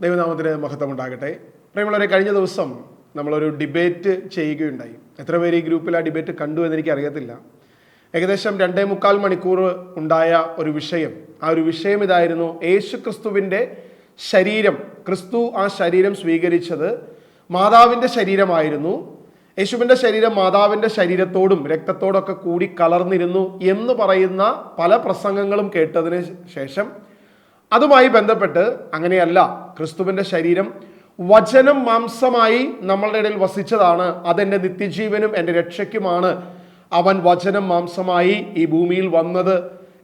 ദൈവനാമത്തിന് മഹത്വം ഉണ്ടാകട്ടെ. പ്രിയമുള്ളവരെ, കഴിഞ്ഞ ദിവസം നമ്മളൊരു ഡിബേറ്റ് ചെയ്യുകയുണ്ടായി. എത്ര പേര് ഈ ഗ്രൂപ്പിൽ ആ ഡിബേറ്റ് കണ്ടു എന്നെനിക്ക് അറിയത്തില്ല. ഏകദേശം 2.25 മണിക്കൂർ ഉണ്ടായ ഒരു വിഷയം. ആ ഒരു വിഷയം ഇതായിരുന്നു: യേശു ക്രിസ്തുവിൻ്റെ ശരീരം, ക്രിസ്തു ആ ശരീരം സ്വീകരിച്ചത് മാതാവിൻ്റെ ശരീരമായിരുന്നു. യേശുവിൻ്റെ ശരീരം മാതാവിൻ്റെ ശരീരത്തോടും രക്തത്തോടൊക്കെ കൂടി കലർന്നിരുന്നു എന്ന് പറയുന്ന പല പ്രസംഗങ്ങളും കേട്ടതിന് ശേഷം അതുമായി ബന്ധപ്പെട്ട് അങ്ങനെയല്ല, ക്രിസ്തുവിൻ്റെ ശരീരം വചനം മാംസമായി നമ്മളുടെ ഇടയിൽ വസിച്ചതാണ്, അതെൻ്റെ നിത്യജീവനും എൻ്റെ രക്ഷയ്ക്കുമാണ്, അവൻ വചനം മാംസമായി ഈ ഭൂമിയിൽ വന്നത്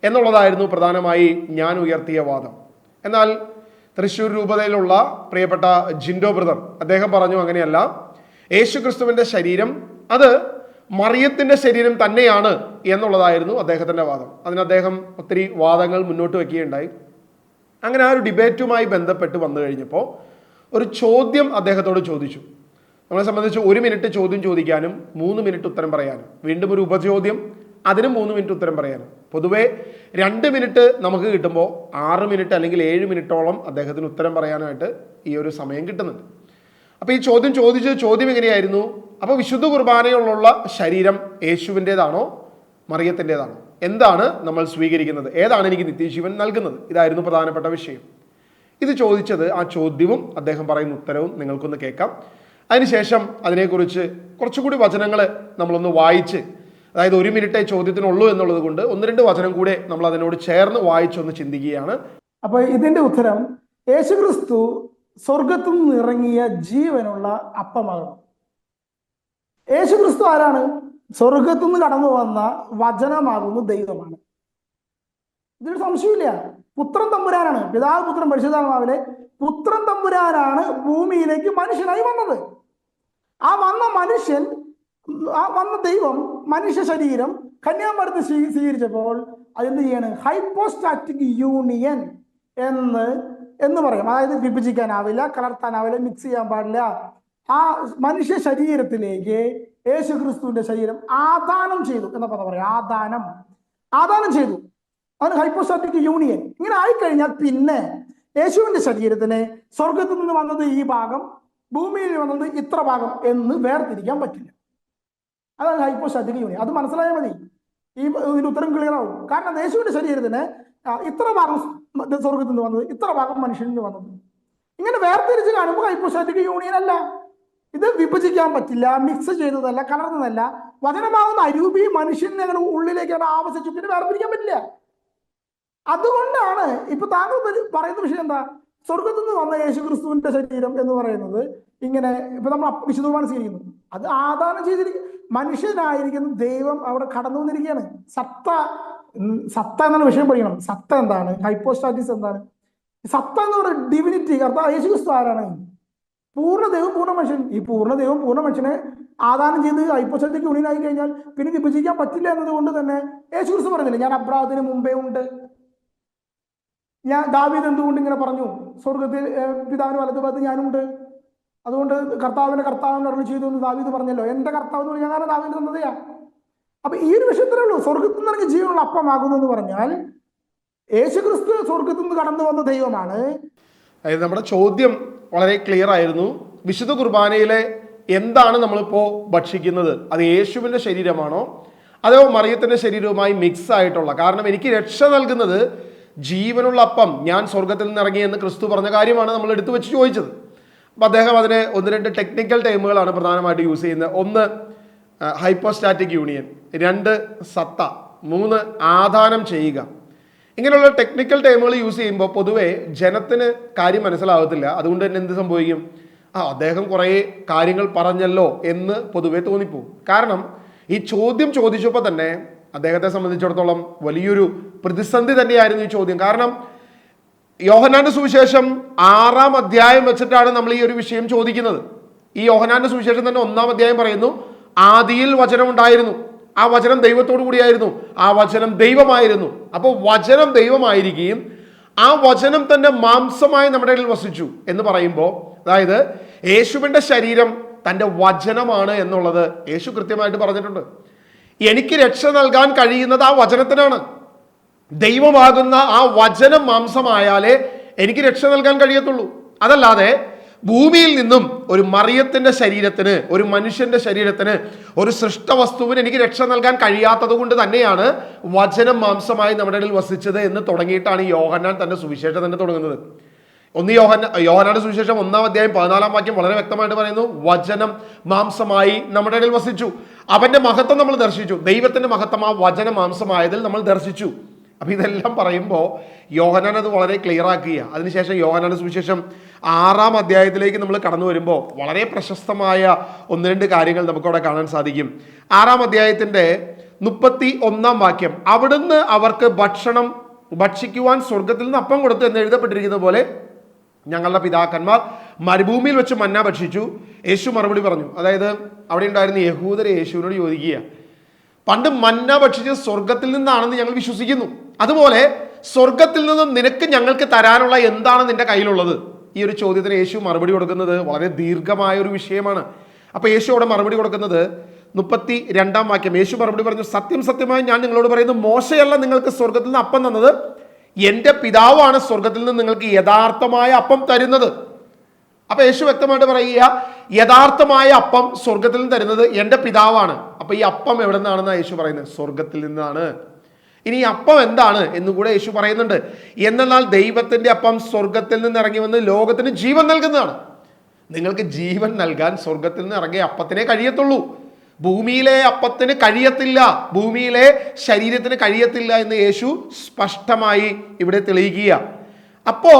എന്നുള്ളതായിരുന്നു പ്രധാനമായി ഞാൻ ഉയർത്തിയ വാദം. എന്നാൽ തൃശ്ശൂർ രൂപതയിലുള്ള പ്രിയപ്പെട്ട ജിൻഡോ ബ്രദർ അദ്ദേഹം പറഞ്ഞു, അങ്ങനെയല്ല, യേശു ക്രിസ്തുവിൻ്റെ ശരീരം അത് മറിയത്തിൻ്റെ ശരീരം തന്നെയാണ് എന്നുള്ളതായിരുന്നു അദ്ദേഹത്തിൻ്റെ വാദം. അതിന് അദ്ദേഹം ഒത്തിരി വാദങ്ങൾ മുന്നോട്ട് വയ്ക്കുകയുണ്ടായി. അങ്ങനെ ആ ഒരു ഡിബേറ്റുമായി ബന്ധപ്പെട്ട് വന്നു കഴിഞ്ഞപ്പോൾ ഒരു ചോദ്യം അദ്ദേഹത്തോട് ചോദിച്ചു. നമ്മളെ സംബന്ധിച്ച് 1 മിനിറ്റ് ചോദ്യം ചോദിക്കാനും 3 മിനിറ്റ് ഉത്തരം പറയാനും, വീണ്ടും ഒരു ഉപചോദ്യം, അതിനും 3 മിനിറ്റ് ഉത്തരം പറയാനും. പൊതുവേ 2 മിനിറ്റ് നമുക്ക് കിട്ടുമ്പോൾ 6 മിനിറ്റ് അല്ലെങ്കിൽ 7 മിനിറ്റോളം അദ്ദേഹത്തിന് ഉത്തരം പറയാനായിട്ട് ഈ ഒരു സമയം കിട്ടുന്നുണ്ട്. അപ്പോൾ ഈ ചോദ്യം എങ്ങനെയായിരുന്നു? അപ്പോൾ വിശുദ്ധ കുർബാനയിലുള്ള ശരീരം യേശുവിൻ്റെതാണോ മറിയത്തിൻ്റെതാണോ? എന്താണ് നമ്മൾ സ്വീകരിക്കുന്നത്? ഏതാണ് എനിക്ക് നിത്യജീവൻ നൽകുന്നത്? ഇതായിരുന്നു പ്രധാനപ്പെട്ട വിഷയം. ഇത് ചോദിച്ചത്, ആ ചോദ്യവും അദ്ദേഹം പറയുന്ന ഉത്തരവും നിങ്ങൾക്കൊന്ന് കേൾക്കാം. അതിനുശേഷം അതിനെക്കുറിച്ച് കുറച്ചുകൂടി വചനങ്ങൾ നമ്മളൊന്ന് വായിച്ച്, അതായത് 1 മിനിറ്റേ ചോദ്യത്തിനുള്ളൂ എന്നുള്ളത് കൊണ്ട് 1-2 വചനം കൂടെ നമ്മൾ അതിനോട് ചേർന്ന് വായിച്ചൊന്ന് ചിന്തിക്കുകയാണ്. അപ്പോൾ ഇതിന്റെ ഉത്തരം, യേശുക്രിസ്തു സ്വർഗത്തു നിന്ന് ഇറങ്ങിയ ജീവനുള്ള അപ്പമാകുന്നു. യേശുക്രിസ്തു ആരാണ്? സ്വർഗത്തു നിന്ന് കടന്നു വന്ന വചനമാകുന്നു, ദൈവമാണ്. ഇതൊരു സംശയമില്ല. പുത്രൻ തമ്പുരാനാണ്, പിതാവ് പുത്രൻ പരിശുദ്ധാത്മാവിലെ പുത്രൻ തമ്പുരാനാണ് ഭൂമിയിലേക്ക് മനുഷ്യനായി വന്നത്. ആ വന്ന ദൈവം മനുഷ്യ ശരീരം കന്യാമറിയത്തിൽ സ്വീകരിച്ചപ്പോൾ അതെന്ത് ചെയ്യാണ്? ഹൈപ്പോസ്റ്റാറ്റിക് യൂണിയൻ എന്ന് പറയും. അതായത് വിഭജിക്കാനാവില്ല, കലർത്താനാവില്ല, മിക്സ് ചെയ്യാൻ പാടില്ല. ആ മനുഷ്യ ശരീരത്തിലേക്ക് യേശു ക്രിസ്തുവിന്റെ ശരീരം ആദാനം ചെയ്തു എന്ന പദം പറയാം. ആദാനം ചെയ്തു. അതിന് ഹൈപ്പോസ്റ്റാറ്റിക് യൂണിയൻ. ഇങ്ങനെ ആയിക്കഴിഞ്ഞാൽ പിന്നെ യേശുവിന്റെ ശരീരത്തിന് സ്വർഗത്തിൽ നിന്ന് വന്നത് ഈ ഭാഗം, ഭൂമിയിൽ വന്നത് ഇത്ര ഭാഗം എന്ന് വേർതിരിക്കാൻ പറ്റില്ല. അതാണ് ഹൈപ്പോസ്റ്റാറ്റിക് യൂണിയൻ. അത് മനസ്സിലായാൽ മതി, ഇതിന് ഉത്തരം ക്ലിയർ ആവും. കാരണം യേശുവിന്റെ ശരീരത്തിന് ഇത്ര ഭാഗം സ്വർഗത്തിൽ നിന്ന് വന്നത്, ഇത്ര ഭാഗം മനുഷ്യനിൽ നിന്ന് വന്നത്. ഇങ്ങനെ വേർതിരിച്ച് കാണുമ്പോൾ ഹൈപ്പോസ്റ്റാറ്റിക് യൂണിയൻ അല്ല. ഇത് വിഭജിക്കാൻ പറ്റില്ല, മിക്സ് ചെയ്തതല്ല, കലർന്നതല്ല. വചനമാകുന്ന അരൂപി മനുഷ്യനെ അങ്ങനെ ഉള്ളിലേക്കാണ് ആവശിച്ചു, പിന്നെ വേർതിരിക്കാൻ പറ്റില്ല. അതുകൊണ്ടാണ് ഇപ്പൊ താങ്കൾ പറയുന്ന വിഷയം എന്താ? സ്വർഗത്തു നിന്ന് വന്ന യേശു ക്രിസ്തുവിന്റെ ശരീരം എന്ന് പറയുന്നത് ഇങ്ങനെ ഇപ്പൊ നമ്മൾ വിശുദ്ധ കുർബാന സ്വീകരിക്കുന്നു. അത് ആദാനം ചെയ്തിരിക്കും, മനുഷ്യനായിരിക്കുന്ന ദൈവം അവിടെ കടന്നു വന്നിരിക്കുകയാണ്. സത്ത എന്നാണ് വിഷയം പഠിക്കണം. സത്ത എന്താണ്? ഹൈപ്പോസ്റ്റാറ്റിസ് എന്താണ്? സത്ത എന്ന് പറയുന്നത് ഡിവിനിറ്റി. അർത്ഥം യേശു ക്രിസ്തു ആരാണ്? പൂർണ്ണ ദൈവം പൂർണ്ണ മനുഷ്യൻ. ഈ പൂർണ്ണ ദൈവം പൂർണ്ണ മനുഷ്യനെ ആദാനം ചെയ്ത് ഹൈപ്പോസ്റ്റാറ്റിക് യൂണിയനായി കഴിഞ്ഞാൽ പിന്നെ വിഭജിക്കാൻ പറ്റില്ല എന്നതുകൊണ്ട് തന്നെ യേശു ക്രിസ്തു പറഞ്ഞില്ല, ഞാൻ അബ്രാഹത്തിന് മുമ്പേ ഉണ്ട്. ദാവീദ് എന്തുകൊണ്ട് ഇങ്ങനെ പറഞ്ഞു? സ്വർഗത്തിൽ പിതാവിന് വലതുഭാഗത്ത് ഞാനുണ്ട്, അതുകൊണ്ട് കർത്താവിനെ അരുളി ചെയ്തു എന്ന് ദാവീദ് പറഞ്ഞല്ലോ. എന്റെ കർത്താവ് എന്ന് പറഞ്ഞാൽ ഞാൻ ദാവീദ് തന്നതെയാ. അപ്പൊ ഈ ഒരു വിഷയത്തിലേ ഉള്ളൂ. സ്വർഗത്തിൽ നിന്ന് ഇറങ്ങി ജീവനുള്ള അപ്പമാകുന്നു എന്ന് പറഞ്ഞാൽ യേശു ക്രിസ്തു സ്വർഗത്തിൽ നിന്ന് കടന്നു വന്ന ദൈവമാണ്. അതായത് നമ്മുടെ ചോദ്യം വളരെ ക്ലിയർ ആയിരുന്നു. വിശുദ്ധ കുർബാനയിലെ എന്താണ് നമ്മളിപ്പോൾ ഭക്ഷിക്കുന്നത്? അത് യേശുവിൻ്റെ ശരീരമാണോ അതോ മറിയത്തിൻ്റെ ശരീരവുമായി മിക്സ് ആയിട്ടുള്ള? കാരണം എനിക്ക് രക്ഷ നൽകുന്നത് ജീവനുള്ള അപ്പം, ഞാൻ സ്വർഗത്തിൽ നിന്ന് ഇറങ്ങി എന്ന് ക്രിസ്തു പറഞ്ഞ കാര്യമാണ് നമ്മൾ എടുത്തു വെച്ച് ചോദിച്ചത്. അപ്പം അദ്ദേഹം അതിന് 1-2 ടെക്നിക്കൽ ടേമുകളാണ് പ്രധാനമായിട്ട് യൂസ് ചെയ്യുന്നത്. 1 ഹൈപ്പോസ്റ്റാറ്റിക് യൂണിയൻ, 2 സത്ത, 3 ആദാനം ചെയ്യുക. ഇങ്ങനെയുള്ള ടെക്നിക്കൽ ടേമുകൾ യൂസ് ചെയ്യുമ്പോൾ പൊതുവെ ജനത്തിന് കാര്യം മനസ്സിലാവത്തില്ല. അതുകൊണ്ട് തന്നെ എന്ത് സംഭവിക്കും? അദ്ദേഹം കുറേ കാര്യങ്ങൾ പറഞ്ഞല്ലോ എന്ന് പൊതുവെ തോന്നിപ്പോകും. കാരണം ഈ ചോദ്യം ചോദിച്ചപ്പോൾ തന്നെ അദ്ദേഹത്തെ സംബന്ധിച്ചിടത്തോളം വലിയൊരു പ്രതിസന്ധി തന്നെയായിരുന്നു ഈ ചോദ്യം. കാരണം യോഹന്നാന്റെ സുവിശേഷം 6-ാം അധ്യായം വെച്ചിട്ടാണ് നമ്മൾ ഈ ഒരു വിഷയം ചോദിക്കുന്നത്. ഈ യോഹന്നാന്റെ സുവിശേഷം തന്നെ 1-ാം അധ്യായം പറയുന്നു, ആദിയിൽ വചനം ഉണ്ടായിരുന്നു, ആ വചനം ദൈവത്തോടു കൂടിയായിരുന്നു, ആ വചനം ദൈവമായിരുന്നു. അപ്പോൾ വചനം ദൈവമായിരിക്കുകയും ആ വചനം തന്നെ മാംസമായി നമ്മുടെ ഇടയിൽ വസിച്ചു എന്ന് പറയുമ്പോൾ, അതായത് യേശുവിൻ്റെ ശരീരം തൻ്റെ വചനമാണ് എന്നുള്ളത് യേശു കൃത്യമായിട്ട് പറഞ്ഞിട്ടുണ്ട്. എനിക്ക് രക്ഷ നൽകാൻ കഴിയുന്നത് ആ വചനത്തിനാണ്. ദൈവമാകുന്ന ആ വചനം മാംസമായാലേ എനിക്ക് രക്ഷ നൽകാൻ കഴിയത്തുള്ളൂ. അതല്ലാതെ ഭൂമിയിൽ നിന്നും ഒരു മറിയത്തിന്റെ ശരീരത്തിന്, ഒരു മനുഷ്യന്റെ ശരീരത്തിന്, ഒരു സൃഷ്ടവസ്തുവിന് എനിക്ക് രക്ഷ നൽകാൻ കഴിയാത്തത് കൊണ്ട് തന്നെയാണ് വചനം മാംസമായി നമ്മുടെ ഇടയിൽ വസിച്ചത് എന്ന് തുടങ്ങിയിട്ടാണ് യോഹന്നാൻ തന്റെ സുവിശേഷം തന്നെ തുടങ്ങുന്നത്. യോഹന്നാന്റെ സുവിശേഷം 1-ാം അധ്യായം 14-ാം വാക്യം വളരെ വ്യക്തമായിട്ട് പറയുന്നു, വചനം മാംസമായി നമ്മുടെ ഇടയിൽ വസിച്ചു, അവന്റെ മഹത്വം നമ്മൾ ദർശിച്ചു. ദൈവത്തിന്റെ മഹത്വം ആ വചനം മാംസമായതിൽ നമ്മൾ ദർശിച്ചു. അപ്പൊ ഇതെല്ലാം പറയുമ്പോൾ യോഹന്നാൻ അത് വളരെ ക്ലിയർ ആക്കുക. അതിനുശേഷം യോഹന്നാന്റെ സുവിശേഷം 6-ാം അധ്യായത്തിലേക്ക് നമ്മൾ കടന്നു വരുമ്പോൾ വളരെ പ്രശസ്തമായ 1-2 കാര്യങ്ങൾ നമുക്കവിടെ കാണാൻ സാധിക്കും. 6-ാം അധ്യായത്തിന്റെ 31-ാം വാക്യം, അവിടുന്ന് അവർക്ക് ഭക്ഷിക്കുവാൻ സ്വർഗത്തിൽ നിന്ന് അപ്പം കൊടുത്തു എന്ന് എഴുതപ്പെട്ടിരിക്കുന്ന പോലെ ഞങ്ങളുടെ പിതാക്കന്മാർ മരുഭൂമിയിൽ വെച്ച് മന്ന ഭക്ഷിച്ചു. യേശു മറുപടി പറഞ്ഞു. അതായത് അവിടെ ഉണ്ടായിരുന്ന യഹൂദരെ യേശുവിനോട് ചോദിക്കുക, പണ്ട് മന്ന ഭക്ഷിച്ചത് സ്വർഗത്തിൽ നിന്നാണെന്ന് ഞങ്ങൾ വിശ്വസിക്കുന്നു, അതുപോലെ സ്വർഗത്തിൽ നിന്നും നിനക്ക് ഞങ്ങൾക്ക് തരാനുള്ള എന്താണ് നിന്റെ കയ്യിലുള്ളത്? ഈ ഒരു ചോദ്യത്തിന് യേശു മറുപടി കൊടുക്കുന്നത് വളരെ ദീർഘമായ ഒരു വിഷയമാണ്. അപ്പൊ യേശു അവിടെ മറുപടി കൊടുക്കുന്നത് 32-ാം വാക്യം. യേശു മറുപടി പറഞ്ഞു, സത്യം സത്യമായി ഞാൻ നിങ്ങളോട് പറയുന്നു, മോശയല്ല നിങ്ങൾക്ക് സ്വർഗത്തിൽ നിന്ന് അപ്പം തന്നത്, എൻ്റെ പിതാവാണ് സ്വർഗത്തിൽ നിന്ന് നിങ്ങൾക്ക് യഥാർത്ഥമായ അപ്പം തരുന്നത്. അപ്പൊ യേശു വ്യക്തമായിട്ട് പറയുക, യഥാർത്ഥമായ അപ്പം സ്വർഗത്തിൽ നിന്ന് തരുന്നത് എൻ്റെ പിതാവാണ്. അപ്പൊ ഈ അപ്പം എവിടെ നിന്നാണെന്നാണ് യേശു പറയുന്നത്? സ്വർഗത്തിൽ നിന്നാണ്. ഇനി ഈ അപ്പം എന്താണ് എന്നുകൂടെ യേശു പറയുന്നുണ്ട്. എന്നാൽ ദൈവത്തിന്റെ അപ്പം സ്വർഗത്തിൽ നിന്ന് ഇറങ്ങി വന്ന് ലോകത്തിന് ജീവൻ നൽകുന്നതാണ്. നിങ്ങൾക്ക് ജീവൻ നൽകാൻ സ്വർഗത്തിൽ നിന്ന് ഇറങ്ങിയ അപ്പത്തിനെ കഴിയത്തുള്ളൂ. ഭൂമിയിലെ അപ്പത്തിന് കഴിയത്തില്ല, ഭൂമിയിലെ ശരീരത്തിന് കഴിയത്തില്ല എന്ന് യേശു സ്പഷ്ടമായി ഇവിടെ തെളിയിക്കുക. അപ്പോ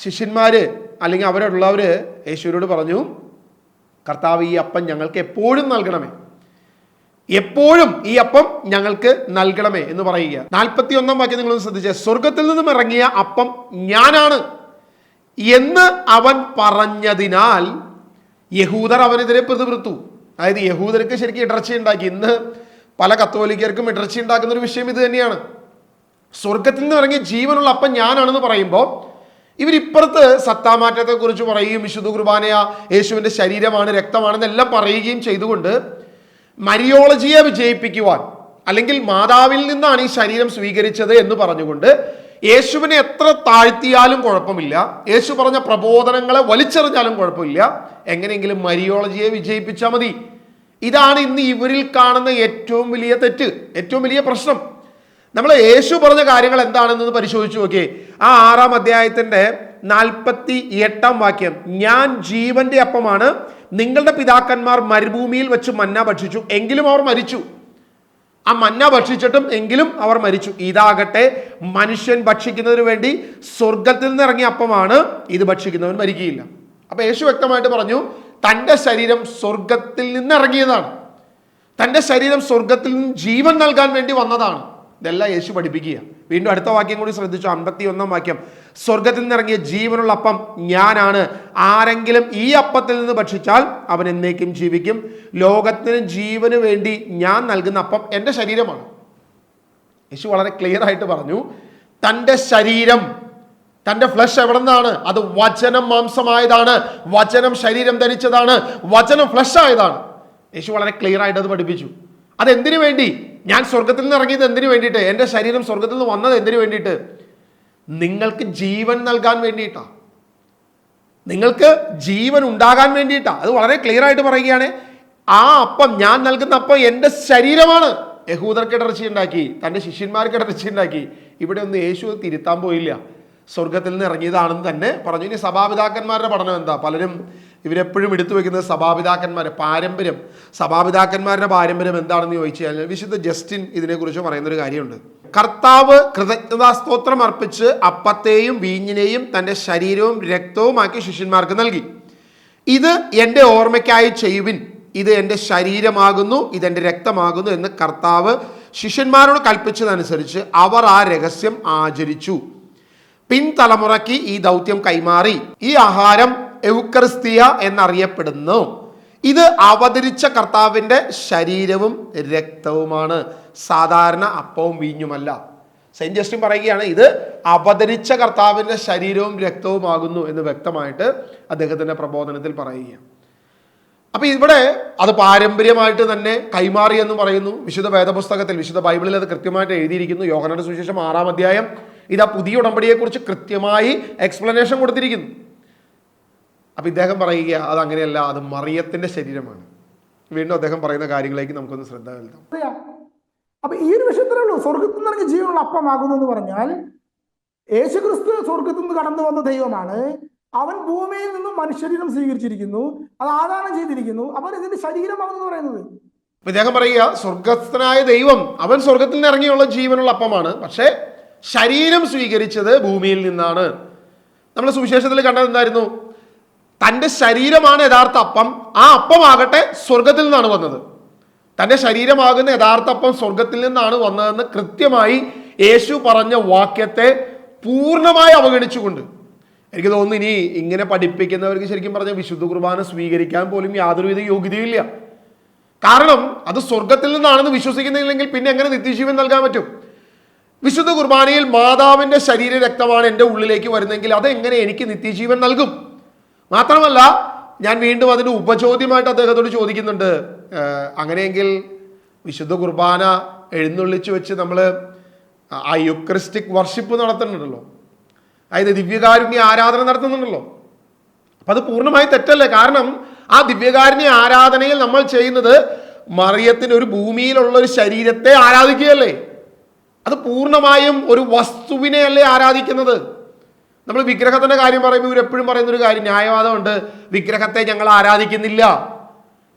ശിഷ്യന്മാര് അല്ലെങ്കിൽ അവരുള്ളവര് യേശുവിനോട് പറഞ്ഞു, കർത്താവ് ഈ അപ്പം ഞങ്ങൾക്ക് എപ്പോഴും നൽകണമേ, എപ്പോഴും ഈ അപ്പം ഞങ്ങൾക്ക് നൽകണമേ എന്ന് പറയുക. 41-ാം വാക്യം നിങ്ങളൊന്ന് ശ്രദ്ധിച്ചേ, സ്വർഗത്തിൽ നിന്നും ഇറങ്ങിയ അപ്പം ഞാനാണ് എന്ന് അവൻ പറഞ്ഞതിനാൽ യഹൂദർ അവനെതിരെ പ്രതിപുറത്തു. അതായത് യഹൂദർക്ക് ശരിക്കും ഇടർച്ച ഉണ്ടാക്കി. ഇന്ന് പല കത്തോലിക്കർക്കും ഇടർച്ച ഉണ്ടാക്കുന്ന ഒരു വിഷയം ഇത് തന്നെയാണ്. സ്വർഗത്തിൽ നിന്ന് ഇറങ്ങിയ ജീവനുള്ള അപ്പം ഞാനാണെന്ന് പറയുമ്പോൾ ഇവരിപ്പുറത്ത് സത്താമാറ്റത്തെ കുറിച്ച് പറയുകയും വിശുദ്ധ കുർബാനയ യേശുവിന്റെ ശരീരമാണ്, രക്തമാണെന്നെല്ലാം പറയുകയും ചെയ്തുകൊണ്ട് മരിയോളജിയെ വിജയിപ്പിക്കുവാൻ, അല്ലെങ്കിൽ മാതാവിൽ നിന്നാണ് ഈ ശരീരം സ്വീകരിച്ചത് എന്ന് പറഞ്ഞുകൊണ്ട് യേശുവിനെ എത്ര താഴ്ത്തിയാലും കുഴപ്പമില്ല, യേശു പറഞ്ഞ പ്രബോധനങ്ങളെ വലിച്ചെറിഞ്ഞാലും കുഴപ്പമില്ല, എങ്ങനെയെങ്കിലും മരിയോളജിയെ വിജയിപ്പിച്ചാൽ മതി. ഇതാണ് ഇന്ന് ഇവരിൽ കാണുന്ന ഏറ്റവും വലിയ തെറ്റ്, ഏറ്റവും വലിയ പ്രശ്നം. നമ്മൾ യേശു പറഞ്ഞ കാര്യങ്ങൾ എന്താണെന്ന് പരിശോധിച്ചു നോക്കിയേ. ആ 6-ാം അധ്യായത്തിന്റെ 48-ാം വാക്യം, ഞാൻ ജീവന്റെ അപ്പമാണ്, നിങ്ങളുടെ പിതാക്കന്മാർ മരുഭൂമിയിൽ വെച്ച് മന്ന ഭക്ഷിച്ചു, എങ്കിലും അവർ മരിച്ചു. ആ മന്ന ഭക്ഷിച്ചിട്ടും എങ്കിലും അവർ മരിച്ചു. ഇതാകട്ടെ മനുഷ്യൻ ഭക്ഷിക്കുന്നതിന് വേണ്ടി സ്വർഗത്തിൽ നിന്ന് ഇറങ്ങിയ അപ്പമാണ്, ഇത് ഭക്ഷിക്കുന്നവൻ മരിക്കുകയില്ല. അപ്പൊ യേശു വ്യക്തമായിട്ട് പറഞ്ഞു, തൻ്റെ ശരീരം സ്വർഗത്തിൽ നിന്ന് ഇറങ്ങിയതാണ്, തൻ്റെ ശരീരം സ്വർഗത്തിൽ നിന്ന് ജീവൻ നൽകാൻ വേണ്ടി വന്നതാണ്. ഇതെല്ലാം യേശു പഠിപ്പിക്കുക. വീണ്ടും അടുത്ത വാക്യം കൂടി ശ്രദ്ധിച്ചു, 51-ാം വാക്യം, സ്വർഗത്തിൽ നിന്ന് ഇറങ്ങിയ ജീവനുള്ള അപ്പം ഞാനാണ്, ആരെങ്കിലും ഈ അപ്പത്തിൽ നിന്ന് ഭക്ഷിച്ചാൽ അവൻ എന്നേക്കും ജീവിക്കും, ലോകത്തിന് ജീവന് വേണ്ടി ഞാൻ നൽകുന്ന അപ്പം എൻ്റെ ശരീരമാണ്. യേശു വളരെ ക്ലിയർ ആയിട്ട് പറഞ്ഞു, തൻ്റെ ശരീരം, തൻ്റെ ഫ്ലഷ് എവിടെ നിന്നാണ്? അത് വചനം മാംസമായതാണ്, വചനം ശരീരം ധരിച്ചതാണ്, വചനം ഫ്ലഷ് ആയതാണ്. യേശു വളരെ ക്ലിയർ ആയിട്ട് അത് പഠിപ്പിച്ചു. അതെന്തിനു വേണ്ടി? ഞാൻ സ്വർഗത്തിൽ നിന്ന് ഇറങ്ങിയത് എന്തിനു വേണ്ടിയിട്ട്? എൻ്റെ ശരീരം സ്വർഗത്തിൽ നിന്ന് വന്നത് എന്തിനു വേണ്ടിയിട്ട്? നിങ്ങൾക്ക് ജീവൻ നൽകാൻ വേണ്ടിയിട്ടാണ്, നിങ്ങൾക്ക് ജീവൻ ഉണ്ടാകാൻ വേണ്ടിയിട്ടാണ്. അത് വളരെ ക്ലിയർ ആയിട്ട് പറയുകയാണ്. ആ അപ്പം, ഞാൻ നൽകുന്ന അപ്പം എൻ്റെ ശരീരമാണ്. യഹൂദർക്ക് ഇടർച്ച ഉണ്ടാക്കി, തൻ്റെ ശിഷ്യന്മാർക്ക് ഇടർച്ച ഉണ്ടാക്കി. ഇവിടെ ഒന്നും യേശു തിരുത്താൻ പോയില്ല, സ്വർഗത്തിൽ നിന്ന് ഇറങ്ങിയതാണെന്ന് തന്നെ പറഞ്ഞു. ഇനി സഭാപിതാക്കന്മാരുടെ പഠനം എന്താ? പലരും ഇവരെപ്പോഴും എടുത്തു വെക്കുന്നത് സഭാപിതാക്കന്മാരെ പാരമ്പര്യം, സഭാപിതാക്കന്മാരുടെ പാരമ്പര്യം എന്താണെന്ന് ചോദിച്ചു കഴിഞ്ഞാൽ വിശുദ്ധ ജസ്റ്റിൻ ഇതിനെക്കുറിച്ച് പറയുന്നൊരു കാര്യമുണ്ട്. കർത്താവ് കൃതജ്ഞതാസ്തോത്രം അർപ്പിച്ച് അപ്പത്തെയും വീഞ്ഞിനെയും തൻ്റെ ശരീരവും രക്തവുമാക്കി ശിഷ്യന്മാർക്ക് നൽകി. ഇത് എൻ്റെ ഓർമ്മയ്ക്കായി ചെയ്യുവിൻ, ഇത് എൻ്റെ ശരീരമാകുന്നു, ഇതെൻ്റെ രക്തമാകുന്നു എന്ന് കർത്താവ് ശിഷ്യന്മാരോട് കൽപ്പിച്ചതനുസരിച്ച് അവർ ആ രഹസ്യം ആചരിച്ചു. പിൻതലമുറയ്ക്ക് ഈ ദൗത്യം കൈമാറി. ഈ ആഹാരം എവുക്കറിസ്തിയ എന്നറിയപ്പെടുന്നു. ഇത് അവതരിച്ച കർത്താവിൻ്റെ ശരീരവും രക്തവുമാണ്, സാധാരണ അപ്പവും വീഞ്ഞുമല്ല. സെയിന്റ് ജസ്റ്റിൻ പറയുകയാണ്, ഇത് അവതരിച്ച കർത്താവിൻ്റെ ശരീരവും രക്തവുമാകുന്നു എന്ന് വ്യക്തമായിട്ട് അദ്ദേഹത്തിൻ്റെ പ്രബോധനത്തിൽ പറയുകയാണ്. അപ്പൊ ഇവിടെ അത് പാരമ്പര്യമായിട്ട് തന്നെ കൈമാറി എന്ന് പറയുന്നു. വിശുദ്ധ വേദപുസ്തകത്തിൽ, വിശുദ്ധ ബൈബിളിൽ അത് കൃത്യമായിട്ട് എഴുതിയിരിക്കുന്നു. യോഹന്നാന്റെ സുവിശേഷം 6-ാം അധ്യായം ഇതാ പുതിയ ഉടമ്പടിയെക്കുറിച്ച് കൃത്യമായി എക്സ്പ്ലനേഷൻ കൊടുത്തിരിക്കുന്നു. അപ്പം ഇദ്ദേഹം പറയുക അതങ്ങനെയല്ല, അത് മറിയത്തിൻ്റെ ശരീരമാണ്. വീണ്ടും അദ്ദേഹം പറയുന്ന കാര്യങ്ങളിലേക്ക് നമുക്കൊന്ന് ശ്രദ്ധ ചെലുത്താം. അപ്പൊ ഈ ഒരു വിഷയത്തിലേ ഉള്ളൂ. സ്വർഗത്തിൽ നിന്ന് ഇറങ്ങി ജീവനുള്ള അപ്പമാകുന്നു എന്ന് പറഞ്ഞാൽ യേശുക്രിസ്തു സ്വർഗത്തിൽ നിന്ന് കടന്നു വന്ന ദൈവമാണ്. അവൻ ഭൂമിയിൽ നിന്നും മനുഷ്യരീരം സ്വീകരിച്ചിരിക്കുന്നു, അത് ആദാനം ചെയ്തിരിക്കുന്നു. അവൻ ഇതിന്റെ ശരീരമാണെന്ന് പറയുന്നത്. ഇദ്ദേഹം പറയുക സ്വർഗസ്ഥനായ ദൈവം അവൻ സ്വർഗത്തിൽ നിന്ന് ഇറങ്ങിയുള്ള ജീവനുള്ള അപ്പമാണ്, പക്ഷേ ശരീരം സ്വീകരിച്ചത് ഭൂമിയിൽ നിന്നാണ്. നമ്മൾ സുവിശേഷത്തിൽ കണ്ടത് എന്തായിരുന്നു? തൻ്റെ ശരീരമാണ് യഥാർത്ഥ അപ്പം, ആ അപ്പമാകട്ടെ സ്വർഗത്തിൽ നിന്നാണ് വന്നത്. തൻ്റെ ശരീരമാകുന്ന യഥാർത്ഥ അപ്പം സ്വർഗത്തിൽ നിന്നാണ് വന്നതെന്ന് കൃത്യമായി യേശു പറഞ്ഞ വാക്യത്തെ പൂർണ്ണമായി അവഗണിച്ചുകൊണ്ട്, എനിക്ക് തോന്നുന്നു ഇനി ഇങ്ങനെ പഠിപ്പിക്കുന്നവർക്ക് ശരിക്കും പറഞ്ഞ വിശുദ്ധ കുർബാന സ്വീകരിക്കാൻ പോലും യാതൊരുവിധ യോഗ്യതയില്ല. കാരണം അത് സ്വർഗത്തിൽ നിന്നാണെന്ന് വിശ്വസിക്കുന്നില്ലെങ്കിൽ പിന്നെ എങ്ങനെ നിത്യജീവൻ നൽകാൻ പറ്റും? വിശുദ്ധ കുർബാനയിൽ മാതാവിൻ്റെ ശരീര രക്തമാണ് എൻ്റെ ഉള്ളിലേക്ക് വരുന്നതെങ്കിൽ അതെങ്ങനെ എനിക്ക് നിത്യജീവൻ നൽകും? മാത്രമല്ല, ഞാൻ വീണ്ടും അതിന് ഉപചോദ്യമായിട്ട് അദ്ദേഹത്തോട് ചോദിക്കുന്നുണ്ട്, അങ്ങനെയെങ്കിൽ വിശുദ്ധ കുർബാന എഴുന്നള്ളിച്ച് വെച്ച് നമ്മൾ ആ യുക്രിസ്റ്റിക് വർഷിപ്പ് നടത്തുന്നുണ്ടല്ലോ, അതായത് ദിവ്യകാരുണ്യ ആരാധന നടത്തുന്നുണ്ടല്ലോ, അപ്പം അത് പൂർണ്ണമായി തെറ്റല്ലേ? കാരണം ആ ദിവ്യകാരുണ്യ ആരാധനയിൽ നമ്മൾ ചെയ്യുന്നത് മറിയത്തിന് ഒരു ഭൂമിയിലുള്ള ഒരു ശരീരത്തെ ആരാധിക്കുകയല്ലേ? അത് പൂർണ്ണമായും ഒരു വസ്തുവിനെയല്ലേ ആരാധിക്കുന്നത്? നമ്മൾ വിഗ്രഹത്തിന്റെ കാര്യം പറയുമ്പോൾ ഇവർ എപ്പോഴും പറയുന്നൊരു കാര്യം, ന്യായവാദമുണ്ട്, വിഗ്രഹത്തെ ഞങ്ങൾ ആരാധിക്കുന്നില്ല.